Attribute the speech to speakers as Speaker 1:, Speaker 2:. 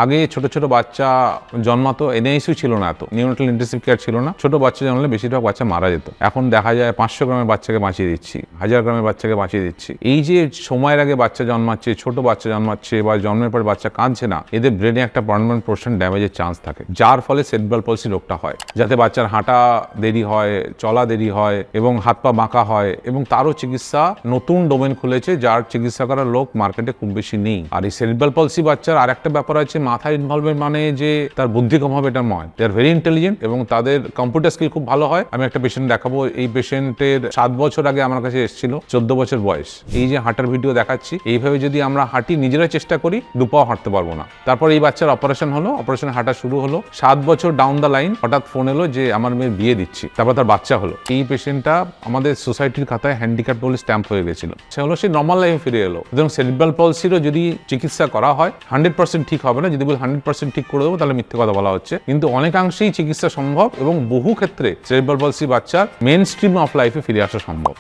Speaker 1: আগে ছোট ছোট বাচ্চা জন্মাতো, এনআইসিইউ ছিল না, এত নিউনেটাল ইন্টেনসিভ কেয়ার ছিল না, ছোট বাচ্চা জন্মালে বেশিরভাগ বাচ্চা মারা যেত। এখন দেখা যায় 500 গ্রামের বাচ্চাকে বাঁচিয়ে দিচ্ছি, 1000 গ্রামের বাচ্চাকে বাঁচিয়ে দিচ্ছি। এই যে সময়ের আগে বাচ্চা জন্মাচ্ছে, ছোট বাচ্চা জন্মাচ্ছে বা জন্মের পর বাচ্চা কাঁদছে না, এদের ব্রেনে একটা পার্মানেন্ট পোর্শন ড্যামেজের চান্স থাকে, যার ফলে সেরিব্রাল পলসি রোগটা হয়, যাতে বাচ্চার হাঁটা দেরি হয়, চলা দেরি হয় এবং হাত পা বাঁকা হয়। এবং তারও চিকিৎসা নতুন ডোমেন খুলেছে, যার চিকিৎসা করার লোক মার্কেটে খুব বেশি নেই। আর এই সেরিব্রাল পলসি বাচ্চার আর একটা ব্যাপার আছে, মাথায় ইনভলভমেন্ট মানে যে তার বুদ্ধি কম হবে এটা নয়, দে আর ভেরি ইন্টেলিজেন্ট এবং তাদের কম্পিউটার স্কিল খুব ভালো হয়। আমি একটা পেশেন্ট দেখাবো, এই পেশেন্টের 7 বছর আগে আমার কাছে এসেছিল, 14 বছর বয়স। এই যে হাঁটার ভিডিও দেখাচ্ছি, এইভাবে যদি আমরা হাঁটি, নিজেরা চেষ্টা করি, দুপাও হাঁটতে পারবো না। তারপর এই বাচ্চার অপারেশন হলো, অপারেশন হাঁটা শুরু হলো, 7 বছর ডাউন দ্য লাইন হঠাৎ ফোন এলো যে আমার মেয়ের বিয়ে দিচ্ছি, তারপর তার বাচ্চা হলো। এই পেশেন্টটা আমাদের সোসাইটির খাতায় হ্যান্ডিক্যাপ বলে স্ট্যাম্প হয়ে গেছিল, সে হলো সে নর্মাল লাইফে ফিরে এলো। সুতরাং সেরিব্রাল পলসিরও যদি চিকিৎসা করা হয় 100% ঠিক হবে না, যদি বলি 100% ঠিক করে দেবো তাহলে মিথ্যে কথা বলা হচ্ছে, কিন্তু অনেকাংশেই চিকিৎসা সম্ভব এবং বহু ক্ষেত্রে সেরিব্রাল পলসি বাচ্চার মেন স্ট্রিম অফ লাইফে ফিরে আসা সম্ভব।